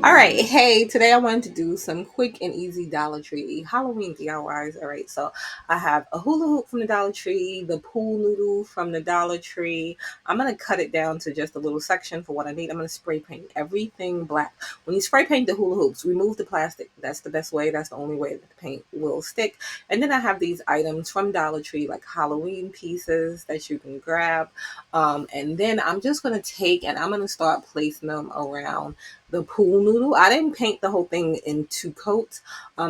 All right, hey, today I wanted to do some quick and easy Dollar Tree Halloween DIYs. All right, so I have a hula hoop from the Dollar Tree, the pool noodle from the Dollar Tree. I'm gonna cut it down to just a little section for what I need. I'm gonna spray paint everything black. When you spray paint the hula hoops, remove the plastic. That's the best way. That's the only way that the paint will stick. And then I have these items from Dollar Tree, like Halloween pieces that you can grab. And then I'm just gonna take and I'm gonna start placing them around the pool noodle. I didn't paint the whole thing in two coats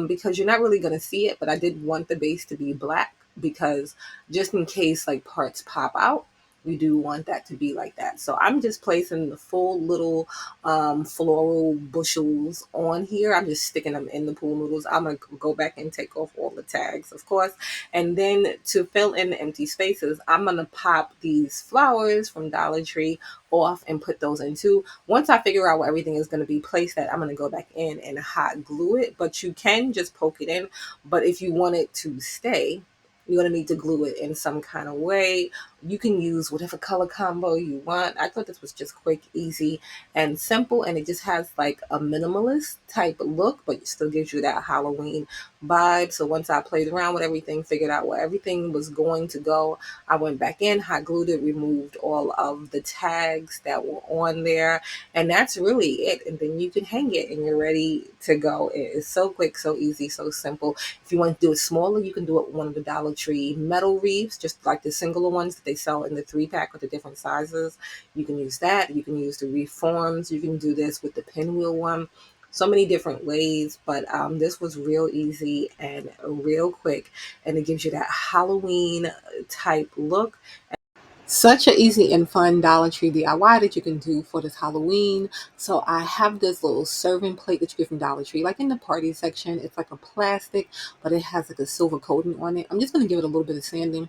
because you're not really going to see it, but I did want the base to be black because just in case like parts pop out, you do want that to be like that. So I'm just placing the full little floral bushels on here. I'm just sticking them in the pool noodles. I'm going to go back and take off all the tags, of course. And then to fill in the empty spaces, I'm going to pop these flowers from Dollar Tree off and put those in too. Once I figure out where everything is going to be placed at, I'm going to go back in and hot glue it. But you can just poke it in. But if you want it to stay, you're going to need to glue it in some kind of way. You can use whatever color combo you want. I thought this was just quick, easy, and simple. And it just has like a minimalist type look, but it still gives you that Halloween vibe. So once I played around with everything, figured out where everything was going to go, I went back in, hot glued it, removed all of the tags that were on there, and that's really it. And then you can hang it and you're ready to go. It is so quick, so easy, so simple. If you want to do it smaller, you can do it with one of the Dollar Tree metal wreaths, just like the singular ones that they sell in the 3-pack with the different sizes. You can use that. You can use the reforms. You can do this with the pinwheel one. So many different ways, but this was real easy and real quick, and it gives you that Halloween type look. Such an easy and fun Dollar Tree DIY that you can do for this Halloween. So I have this little serving plate that you get from Dollar Tree, like in the party section. It's like a plastic, but it has like a silver coating on it. I'm just going to give it a little bit of sanding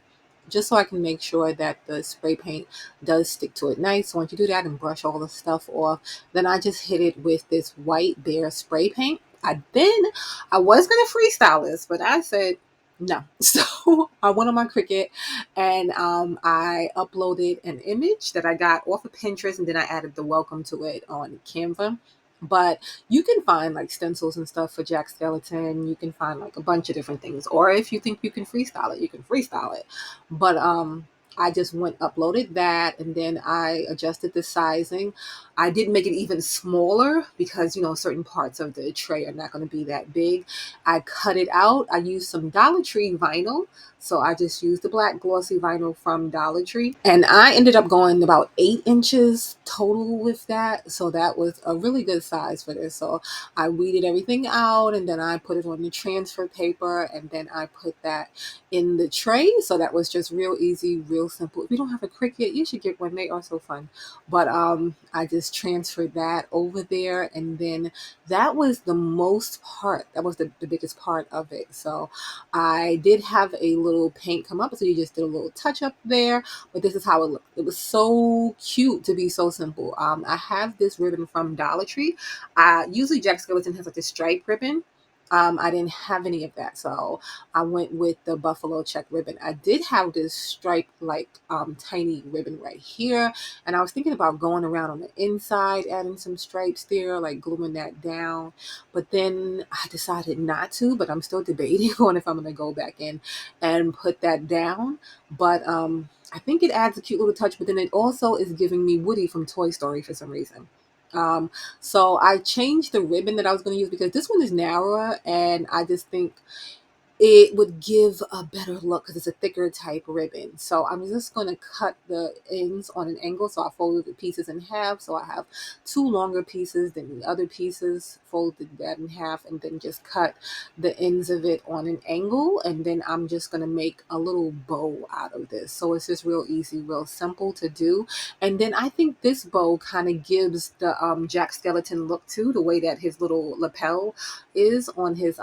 just so I can make sure that the spray paint does stick to it nice. So once you do that and brush all the stuff off, then I just hit it with this white Bear spray paint. I was going to freestyle this, but I said no. So I went on my Cricut and I uploaded an image that I got off of Pinterest, and then I added the welcome to it on Canva. But you can find like stencils and stuff for Jack Skeleton. You can find like a bunch of different things, or if you think you can freestyle it, you can freestyle it. But I just went uploaded that, and then I adjusted the sizing. I did make it even smaller because certain parts of the tray are not going to be that big. I cut it out. I used some Dollar Tree vinyl, so I just used the black glossy vinyl from Dollar Tree. And I ended up going about 8 inches total with that. So that was a really good size for this. So I weeded everything out, and then I put it on the transfer paper, and then I put that in the tray. So that was just real easy, real simple. If you don't have a Cricut, you should get one. They are so fun. But I just transferred that over there, and then that was the most part. That was the biggest part of it. So I did have a little paint come up, so you just did a little touch up there, but this is how it looked. It was so cute to be so simple. I have this ribbon from Dollar Tree. Usually Jack Skeleton has like this stripe ribbon. I didn't have any of that, so I went with the buffalo check ribbon. I did have this stripe like tiny ribbon right here, and I was thinking about going around on the inside, adding some stripes there, like gluing that down. But then I decided not to, but I'm still debating on if I'm going to go back in and put that down. But I think it adds a cute little touch, but then it also is giving me Woody from Toy Story for some reason. So I changed the ribbon that I was going to use because this one is narrower, and I just think it would give a better look because it's a thicker type ribbon. So I'm just going to cut the ends on an angle. So I folded the pieces in half. So I have two longer pieces than the other pieces, folded that in half, and then just cut the ends of it on an angle. And then I'm just going to make a little bow out of this. So it's just real easy, real simple to do. And then I think this bow kind of gives the Jack Skeleton look too, the way that his little lapel is on his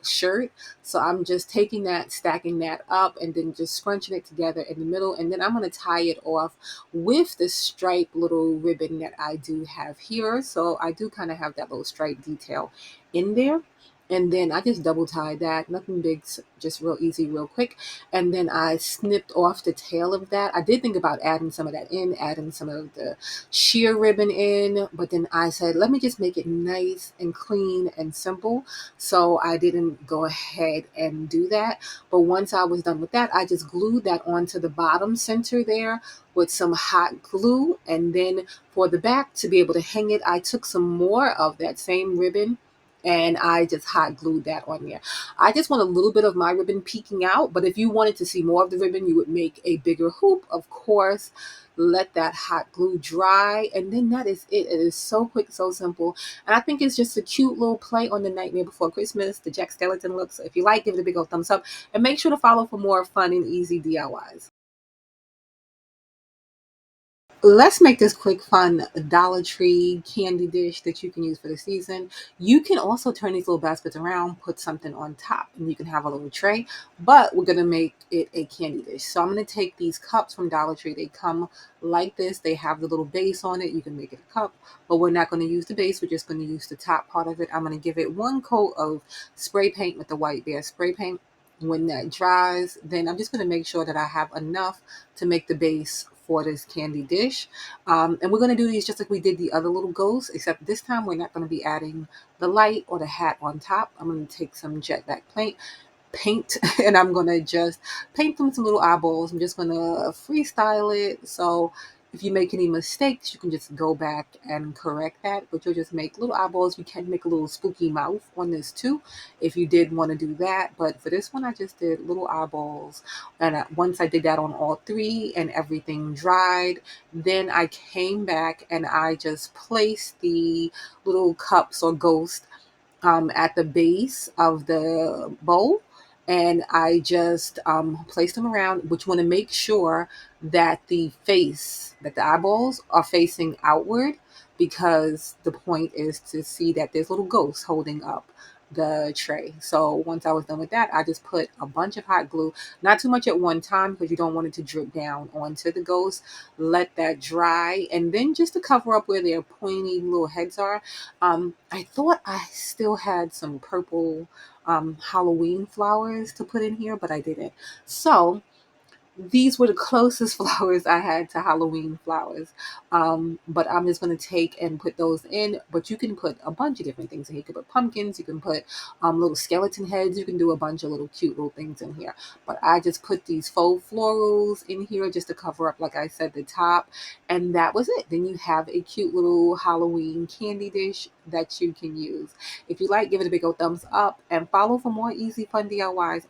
shirt. So I'm just taking that, stacking that up, and then just scrunching it together in the middle. And then I'm going to tie it off with the stripe little ribbon that I do have here. So I do kind of have that little stripe detail in there. And then I just double tied that, nothing big, just real easy, real quick. And then I snipped off the tail of that. I did think about adding some of that in, adding some of the sheer ribbon in, but then I said, let me just make it nice and clean and simple. So I didn't go ahead and do that. But once I was done with that, I just glued that onto the bottom center there with some hot glue. And then for the back to be able to hang it, I took some more of that same ribbon and I just hot glued that on there. I just want a little bit of my ribbon peeking out, but if you wanted to see more of the ribbon, you would make a bigger hoop, of course. Let that hot glue dry, and then that is it. It is so quick, so simple, and I think it's just a cute little play on the Nightmare Before Christmas, the Jack Skellington look. So if you like, give it a big old thumbs up, and make sure to follow for more fun and easy DIYs. Let's make this quick, fun Dollar Tree candy dish that you can use for the season. You can also turn these little baskets around, put something on top, and you can have a little tray. But we're gonna make it a candy dish. So I'm gonna take these cups from Dollar Tree. They come like this. They have the little base on it. You can make it a cup, but we're not gonna use the base. We're just gonna use the top part of it. I'm gonna give it one coat of spray paint with the White Bear spray paint. When that dries, then I'm just gonna make sure that I have enough to make the base for this candy dish. And we're going to do these just like we did the other little ghosts, except this time we're not going to be adding the light or the hat on top. I'm going to take some jet black paint and I'm gonna just paint them some little eyeballs. I'm just gonna freestyle it. So if you make any mistakes, you can just go back and correct that. But you'll just make little eyeballs. You can make a little spooky mouth on this too, if you did want to do that. But for this one, I just did little eyeballs. And once I did that on all three and everything dried, then I came back and I just placed the little cups or ghosts at the base of the bowl. And I just placed them around, which want to make sure that the face, that the eyeballs are facing outward, because the point is to see that there's little ghosts holding up the tray. So once I was done with that, I just put a bunch of hot glue, not too much at one time because you don't want it to drip down onto the ghost. Let that dry. And then just to cover up where their pointy little heads are, I thought I still had some purple Halloween flowers to put in here, but I didn't. So these were the closest flowers I had to Halloween flowers. But I'm just going to take and put those in. But you can put a bunch of different things in here. You can put pumpkins, you can put little skeleton heads, you can do a bunch of little cute little things in here. But I just put these faux florals in here just to cover up, like I said, the top. And that was it. Then you have a cute little Halloween candy dish that you can use. If you like, give it a big old thumbs up and follow for more easy, fun DIYs.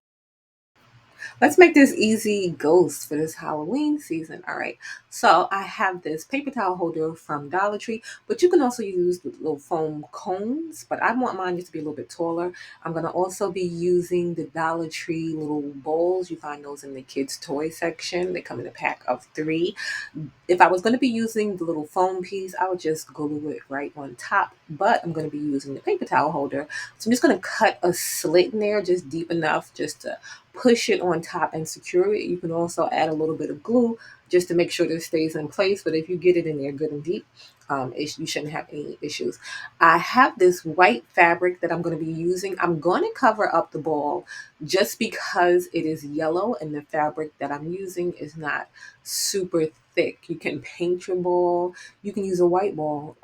Let's make this easy ghost for this Halloween season. All right. So I have this paper towel holder from Dollar Tree, but you can also use the little foam cones, but I want mine just to be a little bit taller. I'm going to also be using the Dollar Tree little bowls. You find those in the kids' toy section. They come in a pack of 3. If I was going to be using the little foam piece, I would just glue it right on top, but I'm going to be using the paper towel holder. So I'm just going to cut a slit in there just deep enough just to push it on top and secure it. You can also add a little bit of glue just to make sure that it stays in place. But if you get it in there good and deep, you shouldn't have any issues. I have this white fabric that I'm going to be using. I'm going to cover up the ball just because it is yellow and the fabric that I'm using is not super thick. You can paint your ball. You can use a white ball.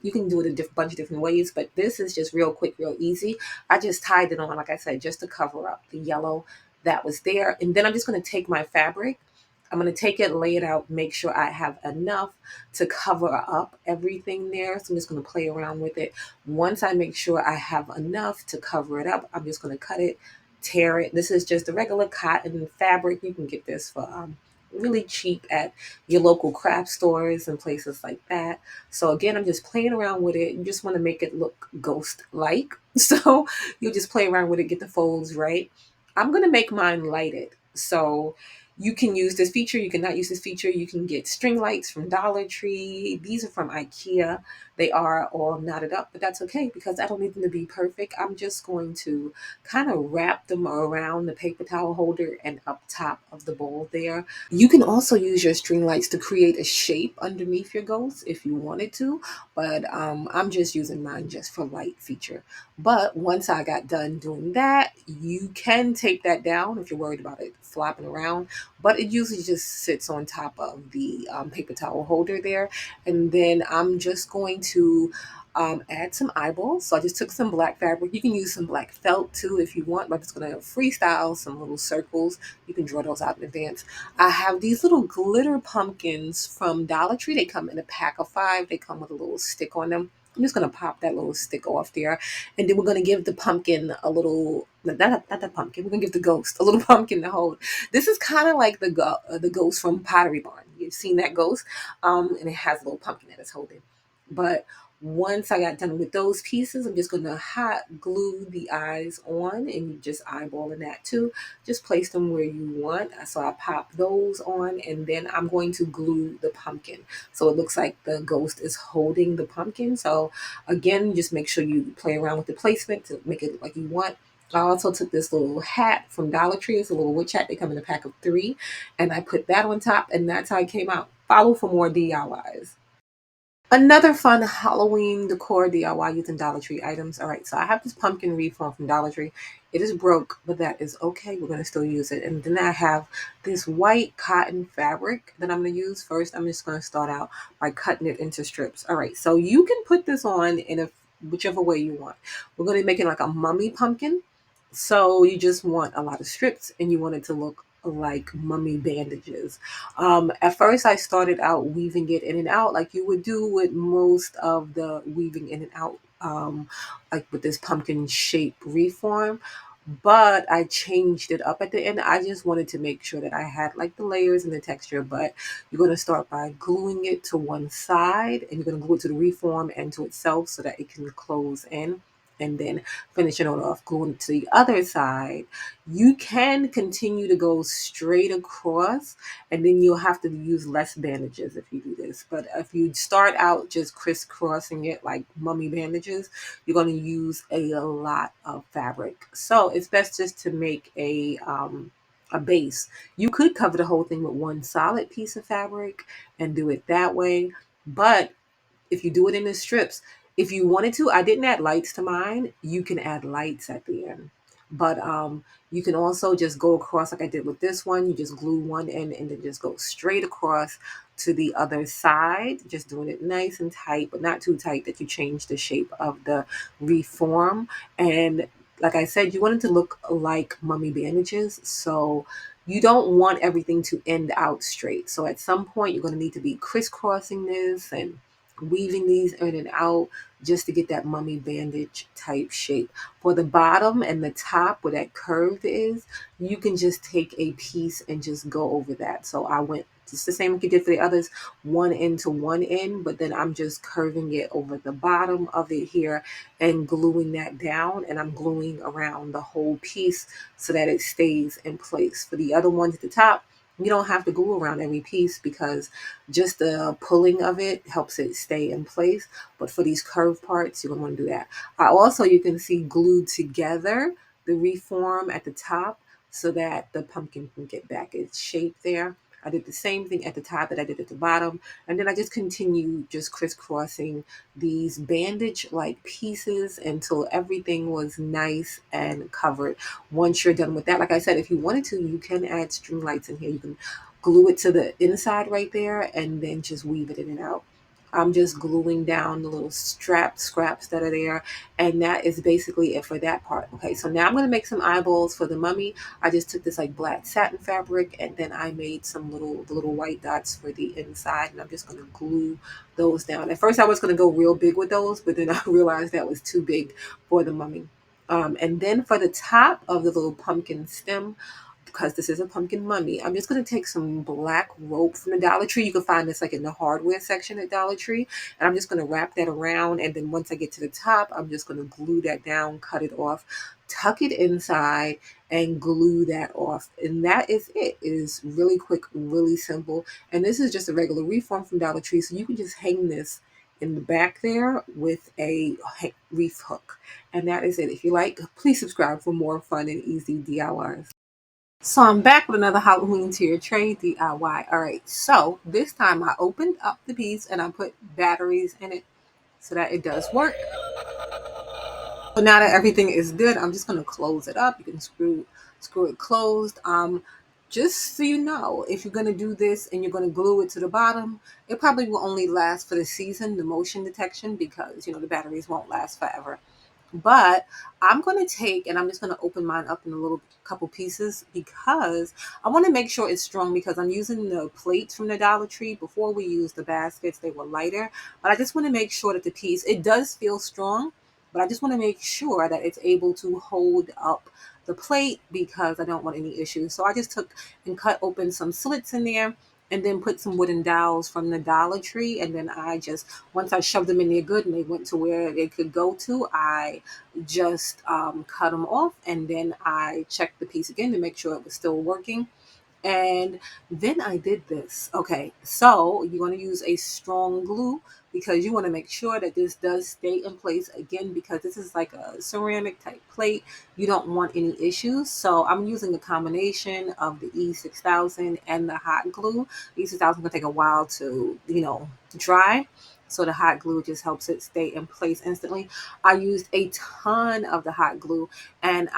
You can do it a bunch of different ways, but this is just real quick, real easy. I just tied it on, like I said, just to cover up the yellow that was there. And then I'm just going to take my fabric. I'm going to take it, lay it out, make sure I have enough to cover up everything there. So I'm just going to play around with it. Once I make sure I have enough to cover it up, I'm just going to cut it, tear it. This is just a regular cotton fabric. You can get this for really cheap at your local craft stores and places like that. So again, I'm just playing around with it. You just want to make it look ghost-like. So you just play around with it, get the folds right. I'm going to make mine lighted. So you can use this feature. You cannot use this feature. You can get string lights from Dollar Tree. These are from IKEA. They are all knotted up, but that's okay because I don't need them to be perfect. I'm just going to kind of wrap them around the paper towel holder and up top of the bowl there. You can also use your string lights to create a shape underneath your ghost if you wanted to, but I'm just using mine just for light feature. But once I got done doing that, you can tape that down if you're worried about it flopping around, but it usually just sits on top of the paper towel holder there. And then I'm just going to add some eyeballs. So I just took some black fabric. You can use some black felt too if you want, but I'm just going to freestyle some little circles. You can draw those out in advance. I have these little glitter pumpkins from Dollar Tree. They come in a pack of 5. They come with a little stick on them. I'm just going to pop that little stick off there. And then we're going to give the pumpkin a little, not the pumpkin, we're going to give the ghost a little pumpkin to hold. This is kind of like the ghost from Pottery Barn. You've seen that ghost, and it has a little pumpkin that it's holding. But once I got done with those pieces, I'm just going to hot glue the eyes on, and you just eyeballing that too. Just place them where you want. So I pop those on, and then I'm going to glue the pumpkin. So it looks like the ghost is holding the pumpkin. So again, just make sure you play around with the placement to make it look like you want. I also took this little hat from Dollar Tree. It's a little witch hat. They come in a pack of 3. And I put that on top, and that's how it came out. Follow for more DIYs. Another fun Halloween decor DIY using Dollar Tree items. All right, so I have this pumpkin reform from Dollar Tree. It is broke, but that is okay. We're going to still use it. And then I have this white cotton fabric that I'm going to use. First, I'm just going to start out by cutting it into strips. All right, so you can put this on in a whichever way you want. We're going to make it like a mummy pumpkin. So you just want a lot of strips and you want it to look like mummy bandages. At first, I started out weaving it in and out like you would do with most of the weaving in and out, like with this pumpkin shape reform. But I changed it up at the end. I just wanted to make sure that I had like the layers and the texture. But you're going to start by gluing it to one side, and you're going to glue it to the reform and to itself so that it can close in. And then finishing it off, gluing it to the other side. You can continue to go straight across, and then you'll have to use less bandages if you do this. But if you start out just crisscrossing it like mummy bandages, you're going to use a lot of fabric. So it's best just to make a base. You could cover the whole thing with one solid piece of fabric and do it that way. But if you do it in the strips, if you wanted to, I didn't add lights to mine. You can add lights at the end. But you can also just go across like I did with this one. You just glue one end and then just go straight across to the other side, just doing it nice and tight, but not too tight that you change the shape of the reform. And like I said, you want it to look like mummy bandages. So you don't want everything to end out straight. So at some point, you're going to need to be crisscrossing this and weaving these in and out just to get that mummy bandage type shape. For the bottom and the top where that curve is, you can just take a piece and just go over that. So I went just the same like you did for the others, one end to one end, but then I'm just curving it over the bottom of it here and gluing that down, and I'm gluing around the whole piece so that it stays in place. For the other ones at the top, you don't have to glue around every piece because just the pulling of it helps it stay in place. But for these curved parts, you're going to want to do that. I also, you can see glued together the reform at the top so that the pumpkin can get back its shape there. I did the same thing at the top that I did at the bottom. And then I just continue just crisscrossing these bandage like pieces until everything was nice and covered. Once you're done with that, like I said, if you wanted to, you can add string lights in here. You can glue it to the inside right there and then just weave it in and out. I'm just gluing down the little scraps that are there, and that is basically it for that part. Okay, so now I'm going to make some eyeballs for the mummy. I just took this like black satin fabric, and then I made some the little white dots for the inside, and I'm just going to glue those down. At first I was going to go real big with those, but then I realized that was too big for the mummy. And then for the top of the little pumpkin stem, because this is a pumpkin mummy, I'm just going to take some black rope from the Dollar Tree. You can find this like in the hardware section at Dollar Tree. And I'm just going to wrap that around. And then once I get to the top, I'm just going to glue that down, cut it off, tuck it inside, and glue that off. And that is it. It is really quick, really simple. And this is just a regular reform from Dollar Tree. So you can just hang this in the back there with a reef hook. And that is it. If you like, please subscribe for more fun and easy DIYs. So I'm back with another Halloween tier tray DIY. All right, so this time I opened up the piece and I put batteries in it so that it does work. So now that everything is good, I'm just gonna close it up. You can screw it closed. Just so you know, if you're gonna do this and you're gonna glue it to the bottom, it probably will only last for the season, the motion detection, because the batteries won't last forever. But I'm going to take and I'm just going to open mine up in a little couple pieces because I want to make sure it's strong because I'm using the plates from the Dollar Tree. Before we used the baskets, they were lighter, but I just want to make sure that the piece, it does feel strong, but I just want to make sure that it's able to hold up the plate because I don't want any issues. So I just took and cut open some slits in there and then put some wooden dowels from the Dollar Tree. And then I just, once I shoved them in there good and they went to where they could go to, I just cut them off. And then I checked the piece again to make sure it was still working. And then I did this. Okay, so you want to use a strong glue because you want to make sure that this does stay in place again because this is like a ceramic type plate. You don't want any issues. So I'm using a combination of the E6000 and the hot glue. The E6000 is going to take a while to, dry. So the hot glue just helps it stay in place instantly. I used a ton of the hot glue and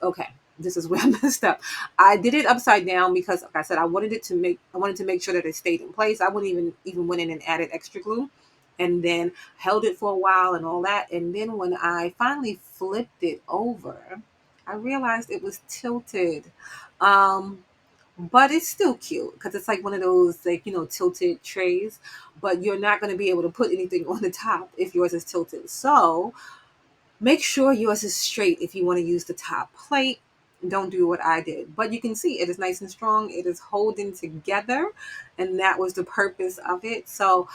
okay, this is where I messed up. I did it upside down because, like I said, I wanted to make sure that it stayed in place. I wouldn't even went in and added extra glue, and then held it for a while and all that. And then when I finally flipped it over, I realized it was tilted. Um, but it's still cute because it's like one of those tilted trays. But you're not going to be able to put anything on the top if yours is tilted. So make sure yours is straight if you want to use the top plate. Don't do what I did. But you can see it is nice and strong. It is holding together. And that was the purpose of it. So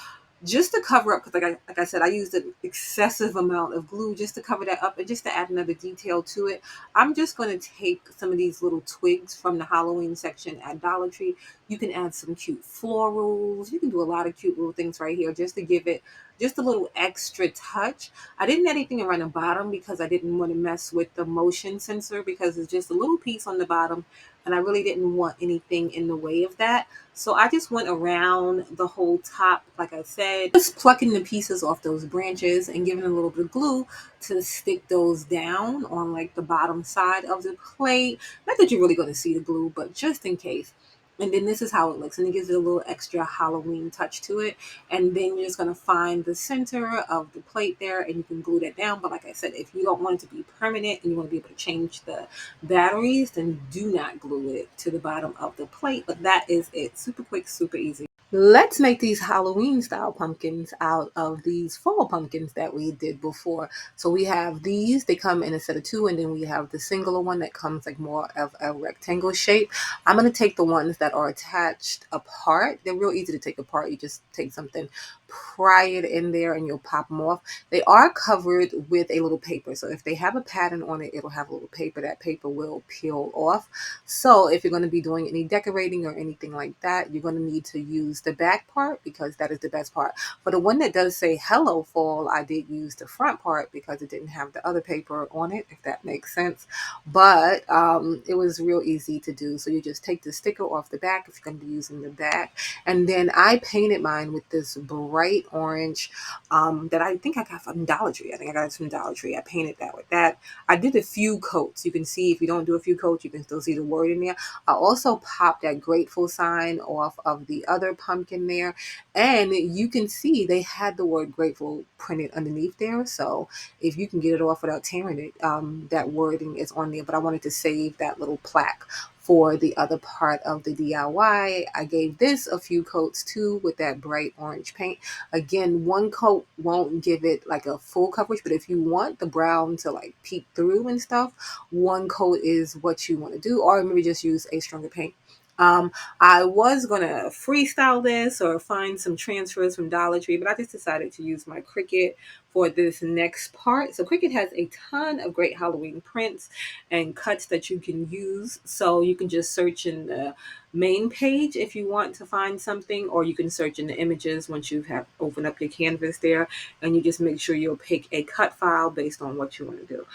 just to cover up, because like I said, I used an excessive amount of glue just to cover that up and just to add another detail to it. I'm just going to take some of these little twigs from the Halloween section at Dollar Tree. You can add some cute florals. You can do a lot of cute little things right here just to give it just a little extra touch. I didn't add anything around the bottom because I didn't want to mess with the motion sensor because it's just a little piece on the bottom and I really didn't want anything in the way of that. So I just went around the whole top, like I said, just plucking the pieces off those branches and giving a little bit of glue to stick those down on like the bottom side of the plate. Not that you're really going to see the glue, but just in case. And then this is how it looks, and it gives it a little extra Halloween touch to it. And then you're just going to find the center of the plate there and you can glue that down. But like I said, if you don't want it to be permanent and you want to be able to change the batteries, then do not glue it to the bottom of the plate. But that is it. Super quick, super easy. Let's make these Halloween style pumpkins out of these fall pumpkins that we did before. So we have these, they come in a set of two, and then we have the singular one that comes like more of a rectangle shape. I'm going to take the ones that are attached apart. They're real easy to take apart. You just take something, pry it in there, and you'll pop them off. They are covered with a little paper. So if they have a pattern on it, it'll have a little paper. That paper will peel off. So if you're going to be doing any decorating or anything like that, you're going to need to use the back part because that is the best part. For the one that does say hello fall, I did use the front part because it didn't have the other paper on it, if that makes sense. But it was real easy to do. So you just take the sticker off the back if you're going to be using the back. And then I painted mine with this bright orange that I think I got from Dollar Tree. I think I got it from Dollar Tree. I painted that with that. I did a few coats. You can see if you don't do a few coats, you can still see the word in there. I also popped that grateful sign off of the other pumpkin there. And you can see they had the word grateful printed underneath there. So if you can get it off without tearing it, that wording is on there. But I wanted to save that little plaque for the other part of the DIY. I gave this a few coats too with that bright orange paint. Again, one coat won't give it like a full coverage, but if you want the brown to like peek through and stuff, one coat is what you want to do, or maybe just use a stronger paint. I was gonna freestyle this or find some transfers from Dollar Tree, but I just decided to use my Cricut for this next part. So Cricut has a ton of great Halloween prints and cuts that you can use. So you can just search in the main page if you want to find something, or you can search in the images once you have opened up your canvas there, and you just make sure you'll pick a cut file based on what you want to do.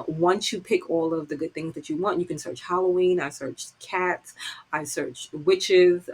Once you pick all of the good things that you want, you can search Halloween. I searched cats. I searched witches.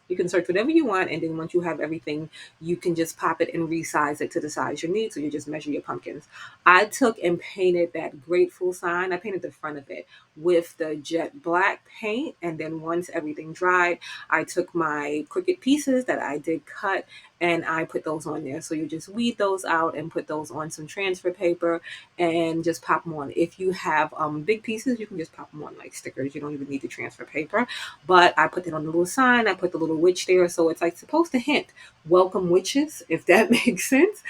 You can search whatever you want, and then once you have everything, you can just pop it and resize it to the size you need. So you just measure your pumpkins. I took and painted that grateful sign. I painted the front of it with the jet black paint, and then once everything dried, I took my Cricut pieces that I did cut and I put those on there. So you just weed those out and put those on some transfer paper and just pop them on. If you have big pieces, you can just pop them on like stickers. You don't even need the transfer paper. But I put it on the little sign. I put the little witch there, so it's like supposed to hint welcome witches, if that makes sense.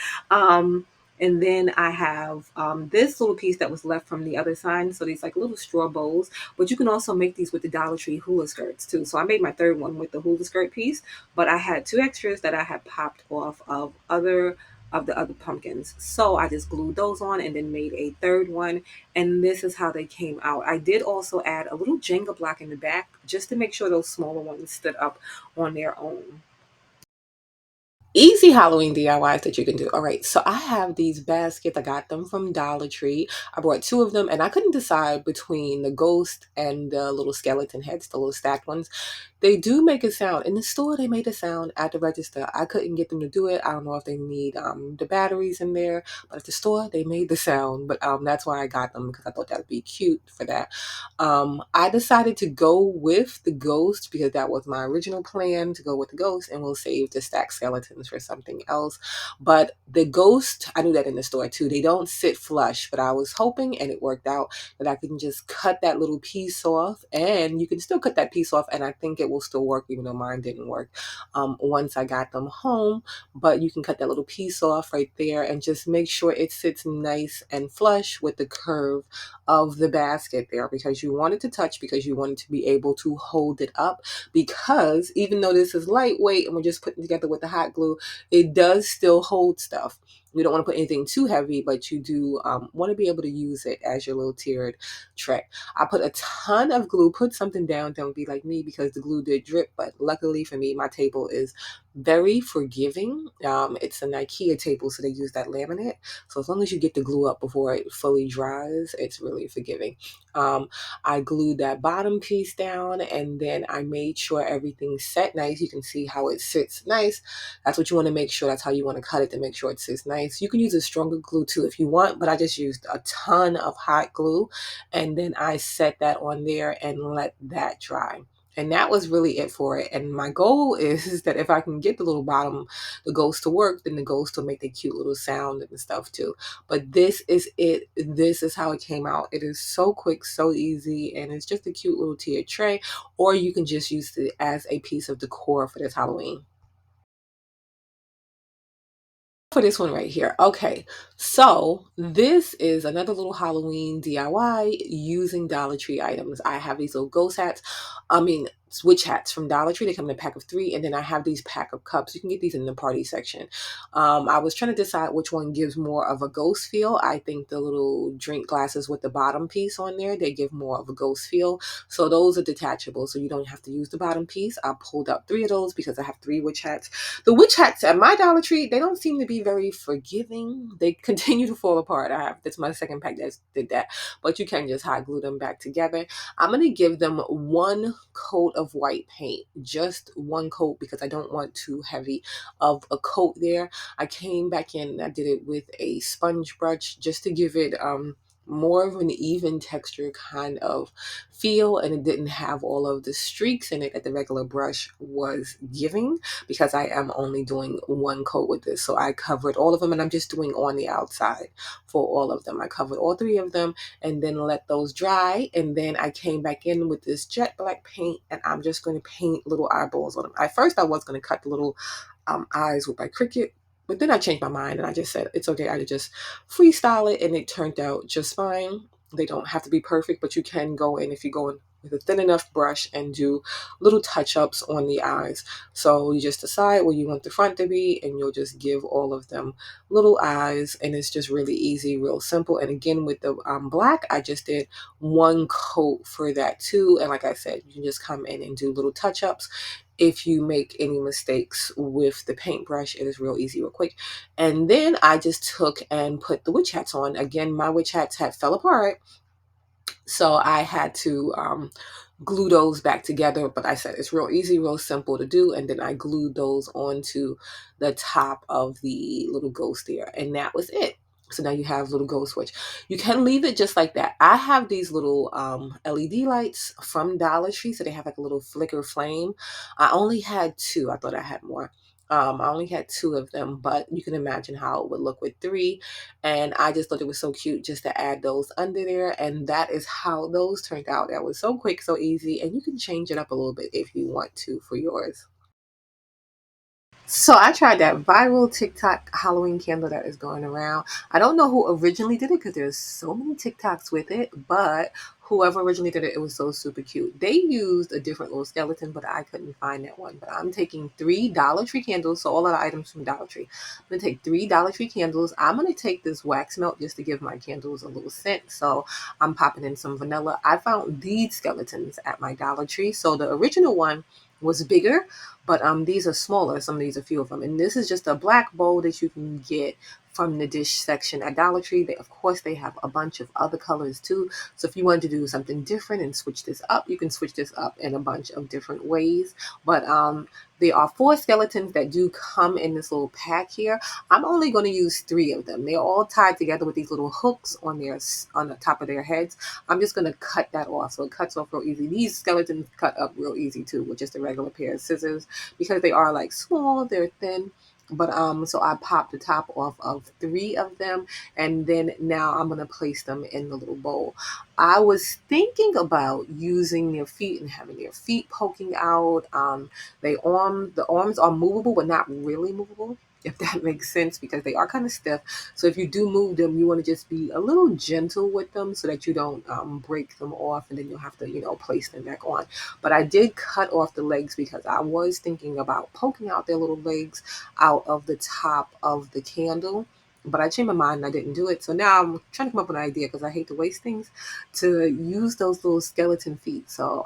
And then I have this little piece that was left from the other sign. So these like little straw bows, but you can also make these with the Dollar Tree hula skirts too. So I made my third one with the hula skirt piece, but I had two extras that I had popped off of the other pumpkins. So I just glued those on and then made a third one. And this is how they came out. I did also add a little Jenga block in the back just to make sure those smaller ones stood up on their own. Easy Halloween DIYs that you can do. All right, so I have these baskets. I got them from Dollar Tree. I bought two of them, and I couldn't decide between the ghost and the little skeleton heads, the little stacked ones. They do make a sound. In the store, they made a sound at the register. I couldn't get them to do it. I don't know if they need the batteries in there, but at the store, they made the sound. But that's why I got them, because I thought that would be cute for that. I decided to go with the ghost because that was my original plan, to go with the ghost, and we'll save the stacked skeletons for something else. But the ghost, I knew that in the store too. They don't sit flush, but I was hoping, and it worked out, that I can just cut that little piece off, and you can still cut that piece off, and I think it will still work, even though mine didn't work once I got them home. But you can cut that little piece off right there and just make sure it sits nice and flush with the curve of the basket there, because you want it to touch, because you want it to be able to hold it up, because even though this is lightweight and we're just putting together with the hot glue, it does still hold stuff. You don't want to put anything too heavy, but you do want to be able to use it as your little tiered tray. I put a ton of glue. Put something down, don't be like me, because the glue did drip, but luckily for me, my table is very forgiving. It's an IKEA table, so they use that laminate. So as long as you get the glue up before it fully dries, it's really forgiving. I glued that bottom piece down, and then I made sure everything set nice. You can see how it sits nice. That's what you want to make sure. That's how you want to cut it, to make sure it sits nice. You can use a stronger glue too if you want, but I just used a ton of hot glue, and then I set that on there and let that dry. And that was really it for it. And my goal is that if I can get the little bottom, the ghost to work, then the ghost will make a cute little sound and stuff too. But this is it. This is how it came out. It is so quick, so easy, and it's just a cute little tiered tray. Or you can just use it as a piece of decor for this Halloween. For this one right here. Okay, so this is another little Halloween DIY using Dollar Tree items. I have these little ghost hats. I mean, witch hats from Dollar Tree. They come in a pack of 3, and then I have these pack of cups. You can get these in the party section. I was trying to decide which one gives more of a ghost feel. I think the little drink glasses with the bottom piece on there, they give more of a ghost feel. So those are detachable, so you don't have to use the bottom piece. I pulled out 3 of those because I have 3 witch hats. The witch hats at my Dollar Tree, they don't seem to be very forgiving. They continue to fall apart. That's my second pack that did that. But you can just hot glue them back together. I'm gonna give them 1 coat of white paint, just 1 coat, because I don't want too heavy of a coat there. I came back in, I did it with a sponge brush just to give it more of an even texture kind of feel, and it didn't have all of the streaks in it that the regular brush was giving, because I am only doing 1 coat with this. So I covered all of them, and I'm just doing on the outside for all of them. I covered all 3 of them and then let those dry, and then I came back in with this jet black paint, and I'm just going to paint little eyeballs on them. At first I was going to cut the little eyes with my Cricut, but then I changed my mind and I just said it's okay. I could just freestyle it, and it turned out just fine. They don't have to be perfect, but you can go in, if you go in with a thin enough brush and do little touch-ups on the eyes. So you just decide where you want the front to be, and you'll just give all of them little eyes, and it's just really easy, real simple. And again, with the black, I just did one coat for that too. And like I said, you can just come in and do little touch-ups. If you make any mistakes with the paintbrush, it is real easy, real quick. And then I just took and put the witch hats on. Again, my witch hats had fell apart, so I had to glue those back together. But I said it's real easy, real simple to do. And then I glued those onto the top of the little ghost there. And that was it. So now you have little ghost witch. You can leave it just like that. I have these little LED lights from Dollar Tree. So they have like a little flicker flame. I only had two. I thought I had more. I only had two of them, but you can imagine how it would look with three. And I just thought it was so cute just to add those under there. And that is how those turned out. That was so quick, so easy. And you can change it up a little bit if you want to for yours. So I tried that viral TikTok Halloween candle that is going around. I don't know who originally did it because there's so many TikToks with it, but whoever originally did it, it was so super cute. They used a different little skeleton, but I couldn't find that one. But I'm taking three Dollar Tree candles, so all of the items from Dollar Tree. I'm gonna take three Dollar Tree candles. I'm gonna take this wax melt just to give my candles a little scent. So I'm popping in some vanilla. I found these skeletons at my Dollar Tree. So the original one was bigger, but these are smaller. Some of these are few of them, and this is just a black bowl that you can get from the dish section at Dollar Tree. They, of course, they have a bunch of other colors too. So if you wanted to do something different and switch this up, you can switch this up in a bunch of different ways. But there are four skeletons that do come in this little pack here. I'm only going to use three of them. They're all tied together with these little hooks on on the top of their heads. I'm just going to cut that off. So it cuts off real easy. These skeletons cut up real easy too with just a regular pair of scissors because they are like small, they're thin. But so I popped the top off of three of them, and then now I'm gonna place them in the little bowl. I was thinking about using their feet and having their feet poking out. The arms are movable, but not really movable, if that makes sense, because they are kind of stiff. So if you do move them, you want to just be a little gentle with them so that you don't break them off, and then you'll have to, place them back on. But I did cut off the legs because I was thinking about poking out their little legs out of the top of the candle. But I changed my mind and I didn't do it. So now I'm trying to come up with an idea because I hate to waste things to use those little skeleton feet. So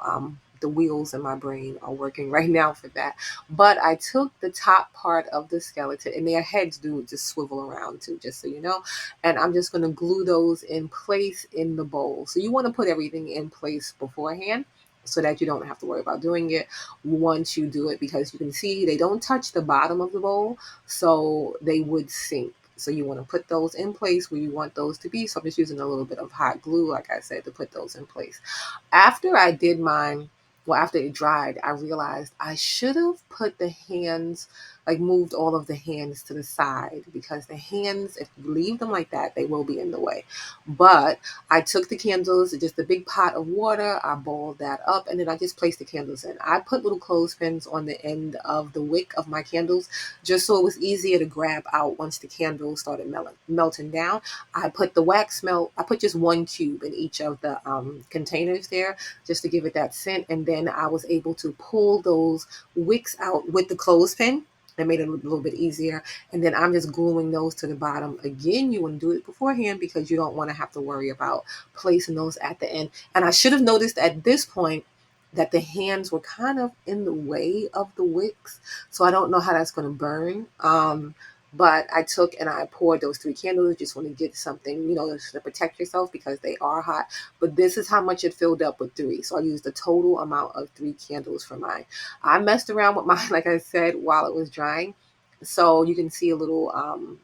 the wheels in my brain are working right now for that. But I took the top part of the skeleton, and their heads do just swivel around too, just so you know. And I'm just going to glue those in place in the bowl. So you want to put everything in place beforehand so that you don't have to worry about doing it once you do it, because you can see they don't touch the bottom of the bowl, so they would sink. So you want to put those in place where you want those to be. So I'm just using a little bit of hot glue, like I said, to put those in place. After I did mine, well, after it dried, I realized I should have put the hands, like moved all of the hands to the side, because the hands, if you leave them like that, they will be in the way. But I took the candles, just a big pot of water, I boiled that up, and then I just placed the candles in. I put little clothespins on the end of the wick of my candles just so it was easier to grab out once the candles started melting down. I put the wax melt, I put just one cube in each of the containers there just to give it that scent. And then I was able to pull those wicks out with the clothespin. That made it a little bit easier. And then I'm just gluing those to the bottom. Again, you want to do it beforehand because you don't want to have to worry about placing those at the end. And I should have noticed at this point that the hands were kind of in the way of the wicks. So I don't know how that's going to burn. But I took and I poured those three candles. Just want to get something, to protect yourself because they are hot. But this is how much it filled up with three. So I used the total amount of three candles for mine. I messed around with mine, like I said, while it was drying. So you can see a little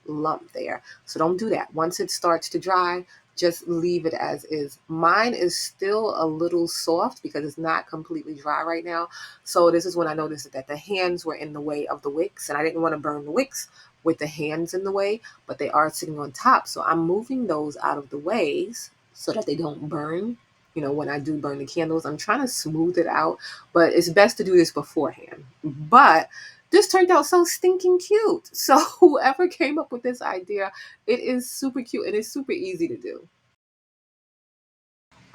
lump there. So don't do that. Once it starts to dry, just leave it as is. Mine is still a little soft because it's not completely dry right now. So this is when I noticed that the hands were in the way of the wicks, and I didn't want to burn the wicks with the hands in the way, but they are sitting on top. So I'm moving those out of the ways so that they don't burn. When I do burn the candles, I'm trying to smooth it out, but it's best to do this beforehand. But this turned out so stinking cute. So whoever came up with this idea, it is super cute and it's super easy to do.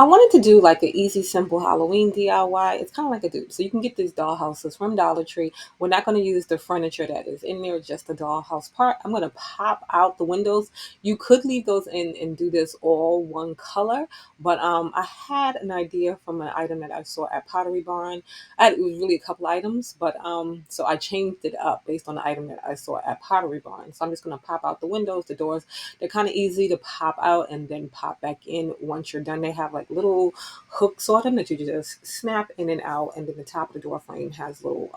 I wanted to do like an easy, simple Halloween DIY. It's kind of like a dupe. So you can get these dollhouses from Dollar Tree. We're not going to use the furniture that is in there, just the dollhouse part. I'm going to pop out the windows. You could leave those in and do this all one color, but I had an idea from an item that I saw at Pottery Barn. It was really a couple items, but so I changed it up based on the item that I saw at Pottery Barn. So I'm just going to pop out the windows, the doors. They're kind of easy to pop out and then pop back in once you're done. They have like little hooks on them that you just snap in and out, and then the top of the door frame has little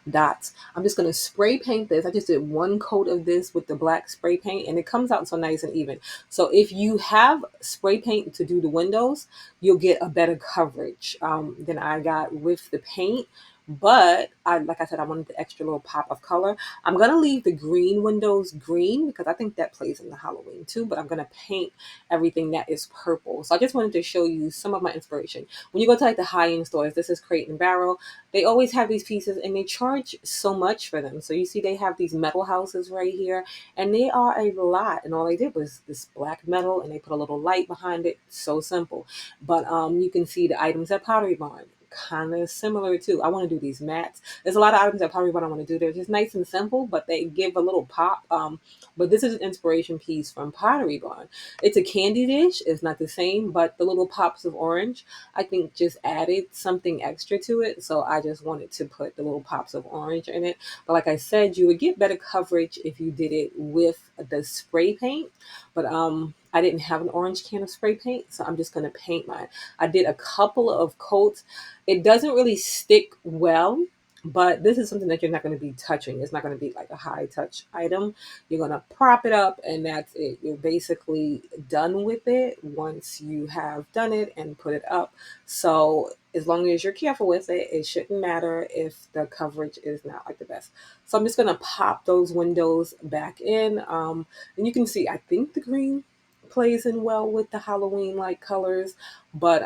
dots. I'm just going to spray paint this. I just did one coat of this with the black spray paint, and it comes out so nice and even. So if you have spray paint to do the windows, you'll get a better coverage than I got with the paint. But like I said, I wanted the extra little pop of color. I'm gonna leave the green windows green because I think that plays in the Halloween too. But I'm gonna paint everything that is purple. So I just wanted to show you some of my inspiration. When you go to like the high end stores, this is Crate and Barrel. They always have these pieces and they charge so much for them. So you see, they have these metal houses right here, and they are a lot. And all they did was this black metal, and they put a little light behind it. So simple. But you can see the items at Pottery Barn, kind of similar too. I want to do these mats. There's a lot of items that probably what I want to do. They're just nice and simple, but they give a little pop. But this is an inspiration piece from Pottery Barn. It's a candy dish. It's not the same, but the little pops of orange, I think, just added something extra to it. So I just wanted to put the little pops of orange in it. But like I said, you would get better coverage if you did it with the spray paint. But I didn't have an orange can of spray paint, so I'm just going to paint mine. I did a couple of coats. It doesn't really stick well, but this is something that you're not going to be touching. It's not going to be like a high touch item. You're going to prop it up, and that's it. You're basically done with it once you have done it and put it up. So as long as you're careful with it, it shouldn't matter if the coverage is not like the best. So I'm just going to pop those windows back in. And you can see, I think the green plays in well with the Halloween like colors, but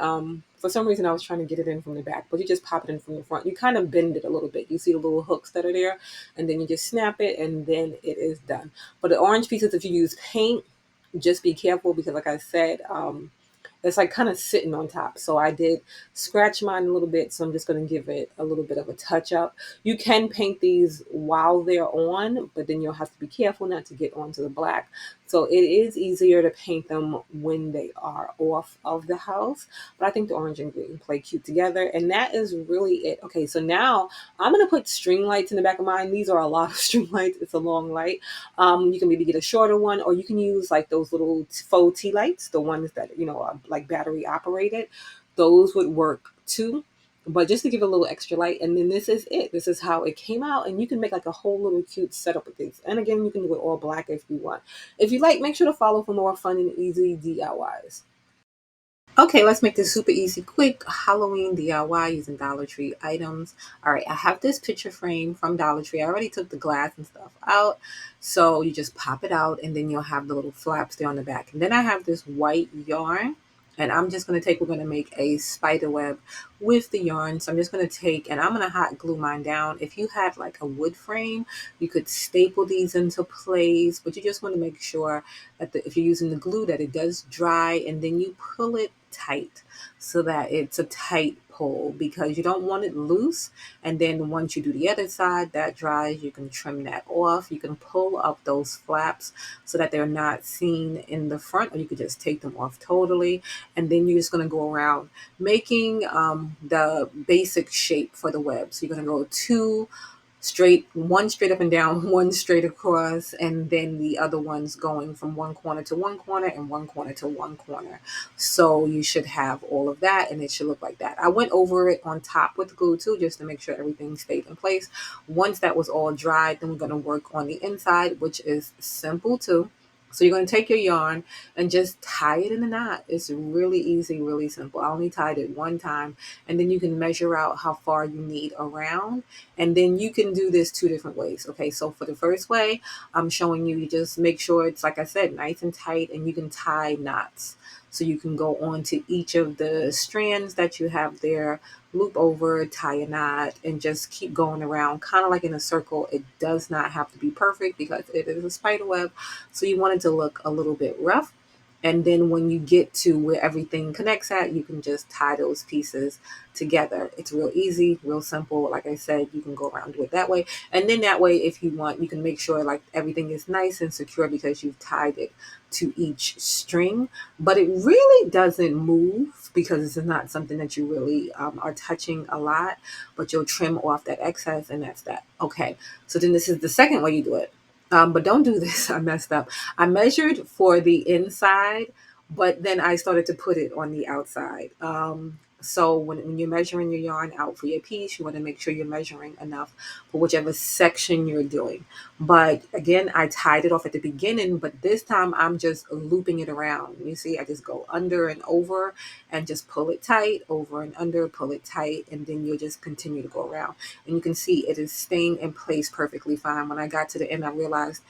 for some reason I was trying to get it in from the back, but you just pop it in from the front. You kind of bend it a little bit. You see the little hooks that are there, and then you just snap it, and then it is done. But the orange pieces, if you use paint, just be careful because like I said, it's like kind of sitting on top. So I did scratch mine a little bit. So I'm just going to give it a little bit of a touch up. You can paint these while they're on, but then you'll have to be careful not to get onto the black. So it is easier to paint them when they are off of the house. But I think the orange and green play cute together. And that is really it. Okay, so now I'm going to put string lights in the back of mine. These are a lot of string lights. It's a long light. You can maybe get a shorter one, or you can use like those little faux tea lights, the ones that, are like battery operated. Those would work too. But just to give a little extra light, and then this is it. This is how it came out, and you can make like a whole little cute setup with these. And again, you can do it all black if you want. If you like, make sure to follow for more fun and easy DIYs. Okay, let's make this super easy, quick Halloween DIY using Dollar Tree items. All right, I have this picture frame from Dollar Tree. I already took the glass and stuff out. So you just pop it out, and then you'll have the little flaps there on the back. And then I have this white yarn, and I'm just going to we're going to make a spider web with the yarn. So I'm just going to take, and I'm going to hot glue mine down. If you had like a wood frame, you could staple these into place, but you just want to make sure that if you're using the glue, that it does dry, and then you pull it tight so that it's a tight pull, because you don't want it loose. And then once you do the other side, that dries, you can trim that off. You can pull up those flaps so that they're not seen in the front, or you could just take them off totally. And then you're just going to go around making the basic shape for the web. So you're going to go two straight, one straight up and down, one straight across, and then the other ones going from one corner to one corner and one corner to one corner. So you should have all of that, and it should look like that. I went over it on top with glue too, just to make sure everything stayed in place. Once that was all dried, then we're going to work on the inside, which is simple too. So you're going to take your yarn and just tie it in a knot. It's really easy, really simple. I only tied it one time, and then you can measure out how far you need around, and then you can do this two different ways. Okay, so for the first way, I'm showing you, you just make sure it's, like I said, nice and tight, and you can tie knots. So you can go on to each of the strands that you have there, loop over, tie a knot, and just keep going around, kind of like in a circle. It does not have to be perfect because it is a spider web. So you want it to look a little bit rough. And then when you get to where everything connects at, you can just tie those pieces together. It's real easy, real simple. Like I said, you can go around do it that way. And then that way, if you want, you can make sure like everything is nice and secure because you've tied it to each string. But it really doesn't move because it's not something that you really are touching a lot, but you'll trim off that excess and that's that. Okay, so then this is the second way you do it. But don't do this. I messed up. I measured for the inside, but then I started to put it on the outside. So when you're measuring your yarn out for your piece, you want to make sure you're measuring enough for whichever section you're doing. But again, I tied it off at the beginning, but this time I'm just looping it around. You see, I just go under and over and just pull it tight, over and under, pull it tight, and then you'll just continue to go around. And you can see it is staying in place perfectly fine. When I got to the end, I realized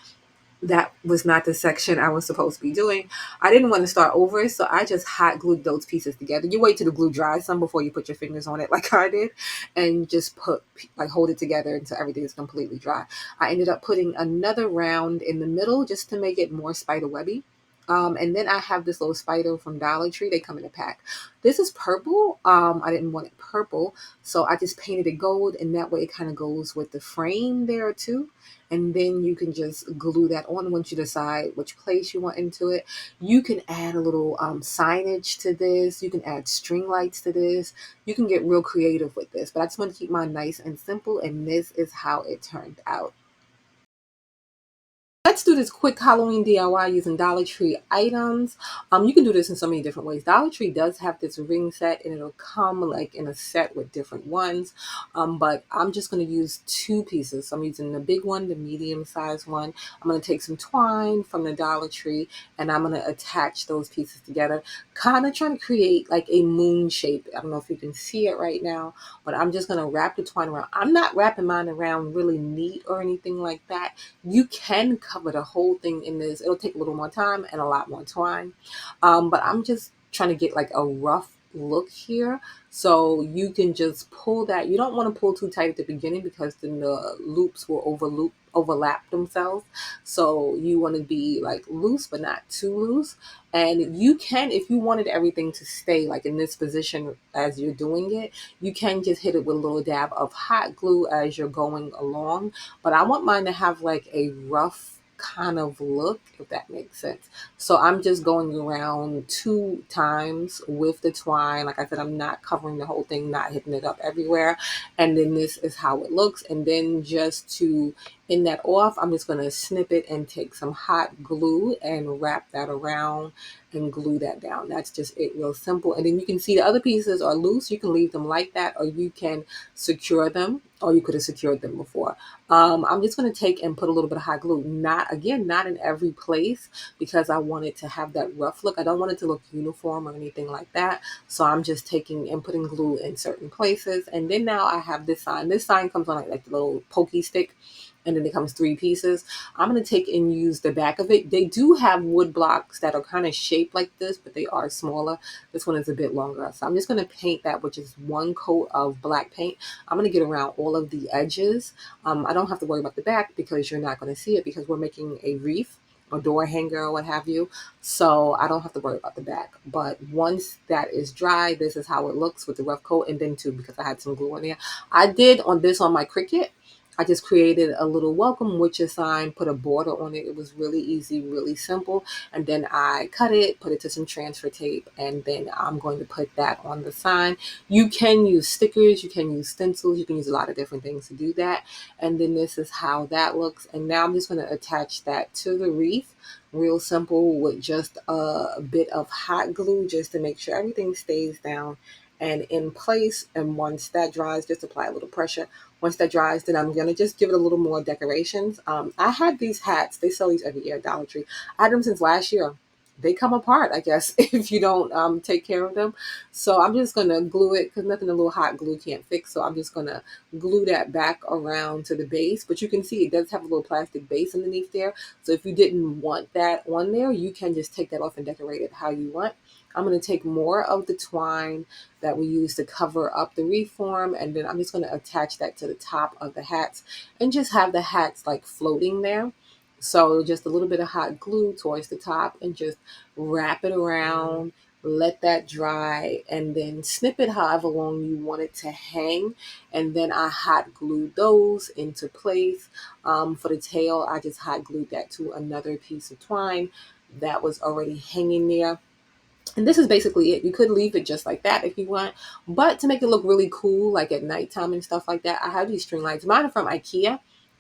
that was not the section I was supposed to be doing. I didn't want to start over, so I just hot glued those pieces together. You wait till the glue dries some before you put your fingers on it like I did, and just hold it together until everything is completely dry. I ended up putting another round in the middle just to make it more spider webby. And then I have this little spider from Dollar Tree. They come in a pack. This is purple. I didn't want it purple, so I just painted it gold, and that way it kind of goes with the frame there too. And then you can just glue that on once you decide which place you want into it. You can add a little signage to this. You can add string lights to this. You can get real creative with this, but I just want to keep mine nice and simple, and this is how it turned out. Let's do this quick Halloween DIY using Dollar Tree items. You can do this in so many different ways. Dollar Tree does have this ring set, and it'll come like in a set with different ones. But I'm just going to use two pieces. So I'm using the big one, the medium size one. I'm going to take some twine from the Dollar Tree, and I'm going to attach those pieces together, kind of trying to create like a moon shape. I don't know if you can see it right now, but I'm just going to wrap the twine around. I'm not wrapping mine around really neat or anything like that. You can cover the whole thing in this. It'll take a little more time and a lot more twine. But I'm just trying to get like a rough look here. So you can just pull that. You don't want to pull too tight at the beginning because then the loops will overlap themselves. So you want to be like loose, but not too loose. And you can, if you wanted everything to stay like in this position as you're doing it, you can just hit it with a little dab of hot glue as you're going along. But I want mine to have like a rough kind of look, if that makes sense. So I'm just going around two times with the twine. Like I said, I'm not covering the whole thing, not hitting it up everywhere. And then this is how it looks. And then just to end that off, I'm just going to snip it and take some hot glue and wrap that around and glue that down. That's just it, real simple. And then you can see the other pieces are loose. You can leave them like that, or you can secure them, or you could have secured them before. I'm just going to take and put a little bit of hot glue. Not again, not in every place because I want it to have that rough look. I don't want it to look uniform or anything like that. So I'm just taking and putting glue in certain places. And then now I have this sign. This sign comes on like the little pokey stick, and then it comes three pieces. I'm going to take and use the back of it. They do have wood blocks that are kind of shaped like this, but they are smaller. This one is a bit longer. So I'm just going to paint that, which is one coat of black paint. I'm going to get around all of the edges. I don't have to worry about the back because you're not going to see it because we're making a wreath or door hanger or what have you. So I don't have to worry about the back. But once that is dry, this is how it looks with the rough coat. And then too, because I had some glue on there, I did on this on my Cricut. I just created a little welcome witches sign, put a border on it. It was really easy, really simple. And then I cut it, put it to some transfer tape, and then I'm going to put that on the sign. You can use stickers, you can use stencils, you can use a lot of different things to do that. And then this is how that looks. And now I'm just going to attach that to the wreath. Real simple with just a bit of hot glue just to make sure everything stays down and in place. And once that dries, just apply a little pressure. Once that dries, then I'm gonna just give it a little more decorations. I had these hats. They sell these every year at Dollar Tree. I had them since last year. They come apart, I guess, if you don't take care of them. So I'm just gonna glue it because nothing a little hot glue can't fix. So I'm just gonna glue that back around to the base. But you can see it does have a little plastic base underneath there. So if you didn't want that on there, you can just take that off and decorate it how you want. I'm going to take more of the twine that we use to cover up the wreath form, and then I'm just going to attach that to the top of the hats and just have the hats like floating there. So just a little bit of hot glue towards the top and just wrap it around, let that dry, and then snip it however long you want it to hang. And then I hot glued those into place. For the tail, I just hot glued that to another piece of twine that was already hanging there. And this is basically it. You could leave it just like that if you want, but to make it look really cool, like at nighttime and stuff like that, I have these string lights. Mine are from IKEA,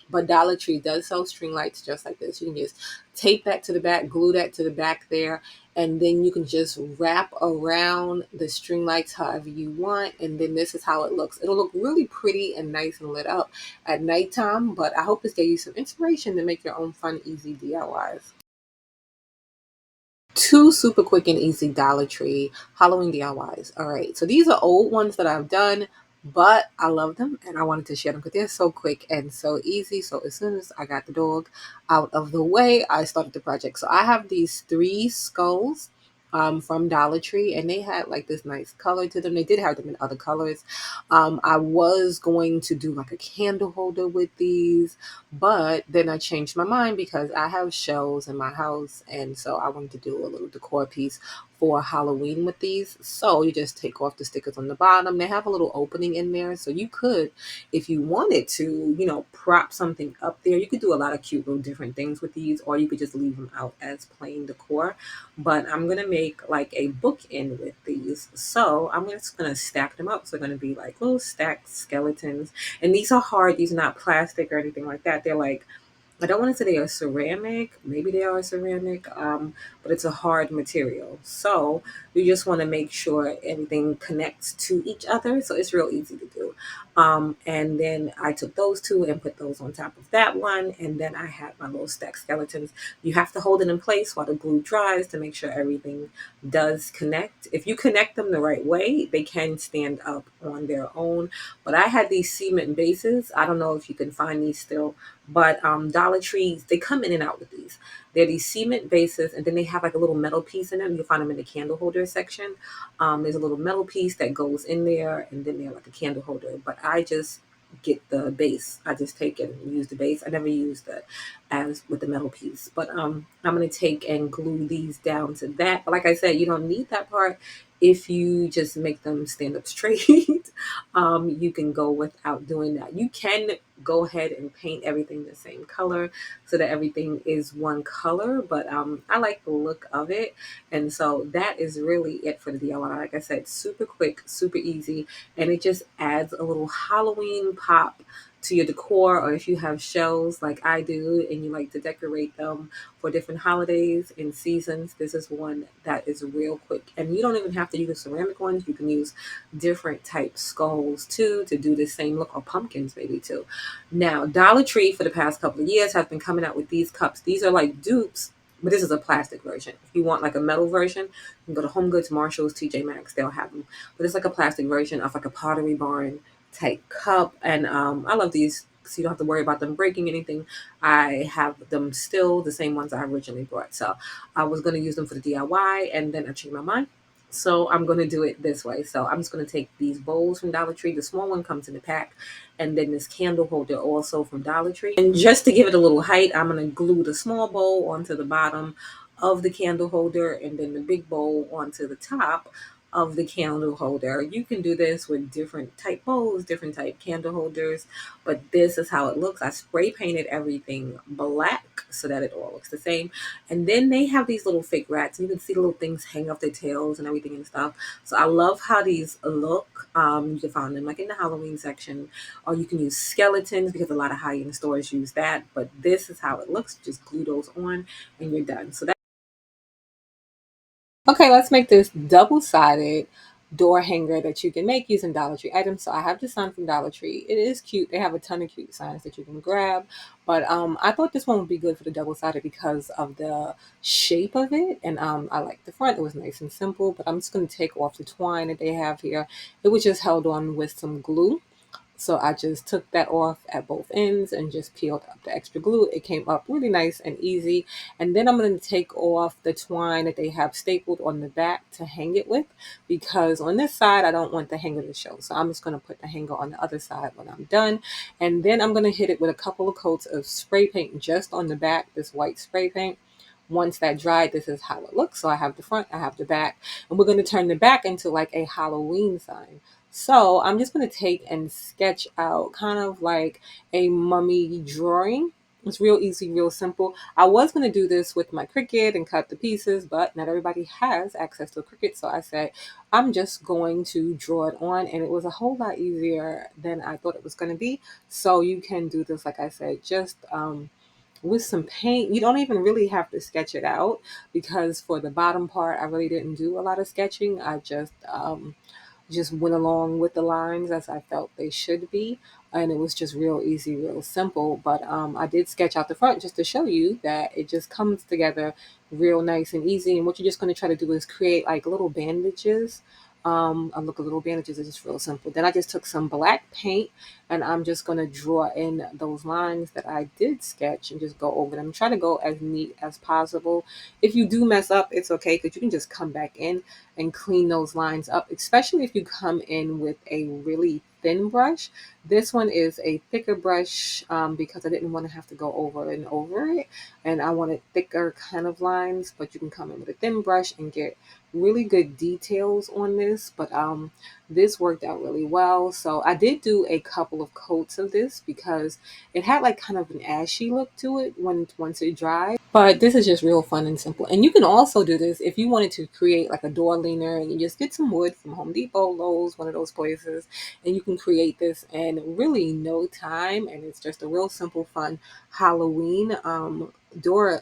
but Dollar Tree does sell string lights just like this. You can just tape that to the back, glue that to the back there, and then you can just wrap around the string lights however you want. And then this is how it looks. It'll look really pretty and nice and lit up at nighttime, but I hope this gave you some inspiration to make your own fun, easy DIYs. Two super quick and easy Dollar Tree Halloween DIYs. All right, so these are old ones that I've done, but I love them and I wanted to share them because they're so quick and so easy. So as soon as I got the dog out of the way, I started the project. So I have these three skulls from Dollar Tree, and they had like this nice color to them. They did have them in other colors. I was going to do like a candle holder with these, but then I changed my mind because I have shells in my house, and so I wanted to do a little decor piece for Halloween with these. So you just take off the stickers on the bottom. They have a little opening in there, so you could, if you wanted to, prop something up there. You could do a lot of cute little different things with these, or you could just leave them out as plain decor. But I'm gonna make like a bookend with these, so I'm just gonna stack them up. So they're gonna be like little stacked skeletons, and these are hard. These are not plastic or anything like that. They're like, I don't want to say they are ceramic. Maybe they are ceramic, but it's a hard material. So you just want to make sure everything connects to each other. So it's real easy to do. And then I took those two and put those on top of that one. And then I had my little stack skeletons. You have to hold it in place while the glue dries to make sure everything does connect. If you connect them the right way, they can stand up on their own. But I had these cement bases. I don't know if you can find these still, but Dollar Trees, they come in and out with these. They're these cement bases, and then they have like a little metal piece in them. You'll find them in the candle holder section. There's a little metal piece that goes in there, and then they're like a candle holder. But I just get the base. I just take it and use the base. I never use the as with the metal piece. But I'm gonna take and glue these down to that. But like I said, you don't need that part if you just make them stand up straight. You can go without doing that. You can go ahead and paint everything the same color so that everything is one color, but I like the look of it. And so that is really it for the DIY. Like I said, super quick, super easy, and it just adds a little Halloween pop to your decor. Or if you have shells like I do and you like to decorate them for different holidays and seasons, this is one that is real quick. And you don't even have to use ceramic ones. You can use different type skulls too to do the same look, or pumpkins maybe too. Now, Dollar Tree for the past couple of years has been coming out with these cups. These are like dupes, but this is a plastic version. If you want like a metal version, you can go to Home Goods, Marshalls, TJ Maxx. They'll have them. But it's like a plastic version of like a Pottery Barn type cup. And I love these, so you don't have to worry about them breaking anything. I have them still, the same ones I originally bought. So I was going to use them for the DIY, and then I changed my mind. So I'm going to do it this way. So I'm just going to take these bowls from Dollar Tree. The small one comes in the pack, and then this candle holder also from Dollar Tree. And just to give it a little height, I'm going to glue the small bowl onto the bottom of the candle holder, and then the big bowl onto the top of the candle holder. You can do this with different type bowls, different type candle holders, but this is how it looks. I spray painted everything black so that it all looks the same. And then they have these little fake rats. You can see the little things hang off their tails and everything and stuff. So I love how these look. You can find them like in the Halloween section, or you can use skeletons because a lot of high-end stores use that. But this is how it looks. Just glue those on and you're done. So okay, let's make this double-sided door hanger that you can make using Dollar Tree items. So I have this sign from Dollar Tree. It is cute. They have a ton of cute signs that you can grab. But I thought this one would be good for the double-sided because of the shape of it. And I like the front. It was nice and simple. But I'm just going to take off the twine that they have here. It was just held on with some glue. So I just took that off at both ends and just peeled up the extra glue. It came up really nice and easy. And then I'm going to take off the twine that they have stapled on the back to hang it with, because on this side, I don't want the hanger to show. So I'm just going to put the hanger on the other side when I'm done. And then I'm going to hit it with a couple of coats of spray paint just on the back, this white spray paint. Once that dried, this is how it looks. So I have the front, I have the back, and we're going to turn the back into like a Halloween sign. So I'm just going to take and sketch out kind of like a mummy drawing. It's real easy, real simple. I was going to do this with my Cricut and cut the pieces, but not everybody has access to a Cricut. So I said, I'm just going to draw it on. And it was a whole lot easier than I thought it was going to be. So you can do this, like I said, just with some paint. You don't even really have to sketch it out, because for the bottom part, I really didn't do a lot of sketching. I just went along with the lines as I felt they should be. And it was just real easy, real simple. But I did sketch out the front just to show you that it just comes together real nice and easy. And what you're just going to try to do is create like little bandages. A look of little bandages is just real simple. Then I just took some black paint and I'm just going to draw in those lines that I did sketch and just go over them. Try to go as neat as possible. If you do mess up, it's okay, because you can just come back in and clean those lines up, especially if you come in with a really thin brush. This one is a thicker brush, because I didn't want to have to go over and over it. And I wanted thicker kind of lines, but you can come in with a thin brush and get really good details on this. But this worked out really well. So I did do a couple of coats of this because it had like kind of an ashy look to it once it dried. But this is just real fun and simple. And you can also do this if you wanted to create like a door leaner, and you just get some wood from Home Depot, Lowe's, one of those places, and you can create this in really no time. And it's just a real simple, fun Halloween door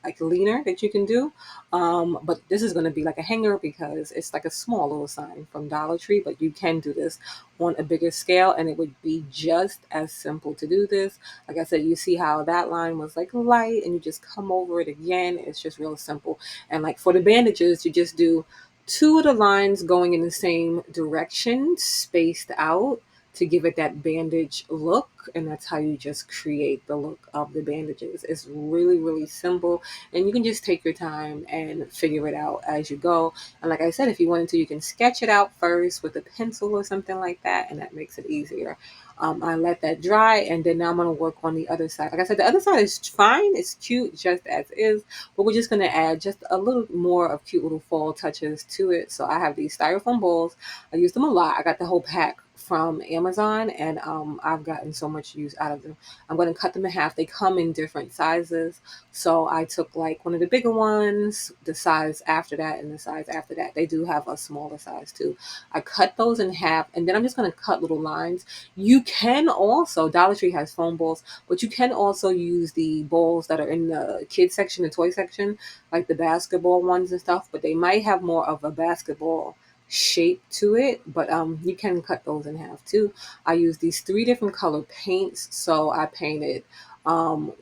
like leaner that you can do. But this is going to be like a hanger because it's like a small little sign from Dollar Tree, but you can do this on a bigger scale and it would be just as simple to do this. Like I said, you see how that line was like light and you just come over it again. It's just real simple. And like for the bandages, you just do two of the lines going in the same direction, spaced out, to give it that bandage look. And that's how you just create the look of the bandages. It's really, really simple. And you can just take your time and figure it out as you go. And like I said, if you wanted to, you can sketch it out first with a pencil or something like that. And that makes it easier. I let that dry, and then now I'm going to work on the other side. Like I said, the other side is fine. It's cute just as is, but we're just going to add just a little more of cute little fall touches to it. So I have these styrofoam bowls. I use them a lot. I got the whole pack from Amazon, and I've gotten so much use out of them. I'm going to cut them in half. They come in different sizes. So I took like one of the bigger ones, the size after that, and the size after that. They do have a smaller size too. I cut those in half, and then I'm just going to cut little lines. You can also, Dollar Tree has foam bowls, but you can also use the bowls that are in the kids section, the toy section, like the basketball ones and stuff, but they might have more of a basketball shape to it, but you can cut those in half too. I use these three different color paints. So I painted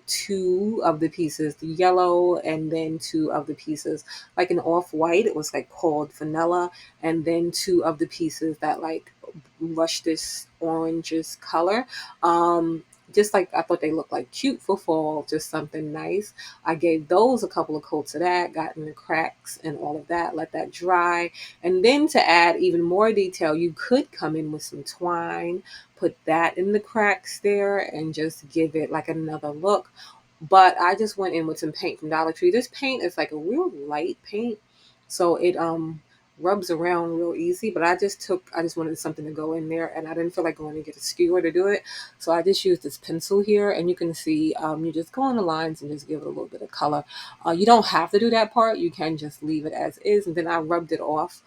two of the pieces the yellow, and then two of the pieces like an off-white, it was like called vanilla, and then two of the pieces that like rush this oranges color. Just like I thought they looked like cute for fall, just something nice. I gave those a couple of coats of that, got in the cracks and all of that, let that dry. And then to add even more detail, you could come in with some twine, put that in the cracks there, and just give it like another look. But I just went in with some paint from Dollar Tree. This paint is like a real light paint, so it rubs around real easy. But I just wanted something to go in there, and I didn't feel like going to get a skewer to do it. So I just used this pencil here, and you can see you just go on the lines and just give it a little bit of color. You don't have to do that part. You can just leave it as is. And then I rubbed it off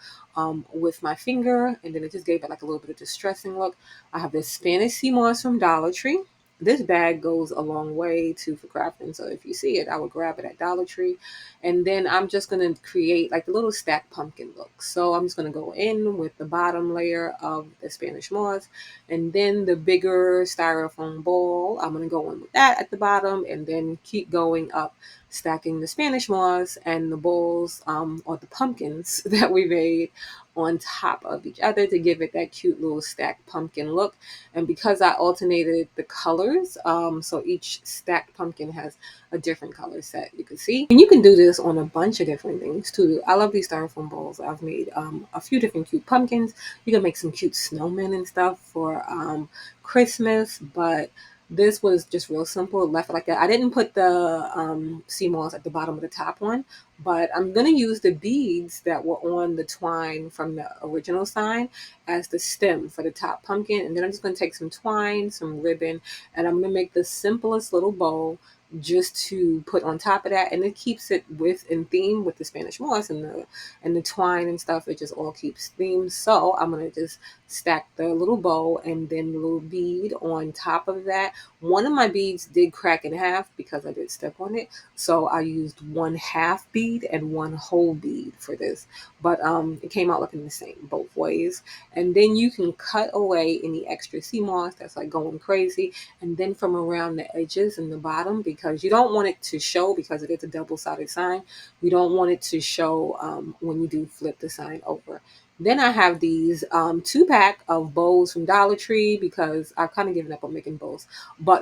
with my finger, and then it just gave it like a little bit of distressing look. I have this Spanish sea moss from Dollar Tree. This bag goes a long way too for crafting. So if you see it, I would grab it at Dollar Tree. And then I'm just going to create like a little stacked pumpkin look. So I'm just going to go in with the bottom layer of the Spanish moss, and then the bigger styrofoam bowl. I'm going to go in with that at the bottom, and then keep going up stacking the Spanish moss and the bowls, or the pumpkins that we made on top of each other to give it that cute little stacked pumpkin look. And because I alternated the colors, so each stacked pumpkin has a different color set, you can see. And you can do this on a bunch of different things too. I love these styrofoam bowls. I've made a few different cute pumpkins. You can make some cute snowmen and stuff for Christmas, but this was just real simple. Left it like that. I didn't put the sea moss at the bottom of the top one, but I'm going to use the beads that were on the twine from the original sign as the stem for the top pumpkin. And then I'm just going to take some twine, some ribbon, and I'm going to make the simplest little bow just to put on top of that, and it keeps it with in theme with the Spanish moss and the twine and stuff. It just all keeps theme. So I'm gonna just stack the little bow and then the little bead on top of that. One of my beads did crack in half because I did step on it, so I used one half bead and one whole bead for this. But it came out looking the same both ways. And then you can cut away any extra sea moss that's like going crazy, and then from around the edges and the bottom, because you don't want it to show, because it is a double-sided sign. We don't want it to show when you do flip the sign over. Then I have these 2-pack of bows from Dollar Tree because I've kind of given up on making bows. But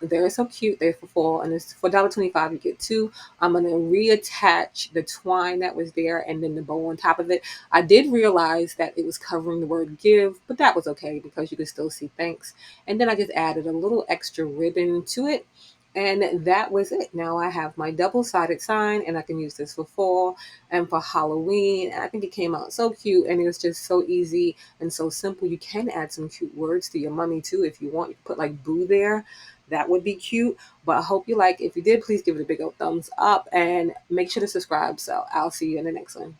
they're so cute. They're for fall, and it's for $1.25. You get two. I'm gonna reattach the twine that was there and then the bow on top of it. I did realize that it was covering the word give, but that was okay because you could still see thanks. And then I just added a little extra ribbon to it. And that was it. Now I have my double-sided sign, and I can use this for fall and for Halloween. And I think it came out so cute, and it was just so easy and so simple. You can add some cute words to your money too if you want. You can put like boo there. That would be cute. But I hope you like. If you did, please give it a big old thumbs up and make sure to subscribe. So I'll see you in the next one.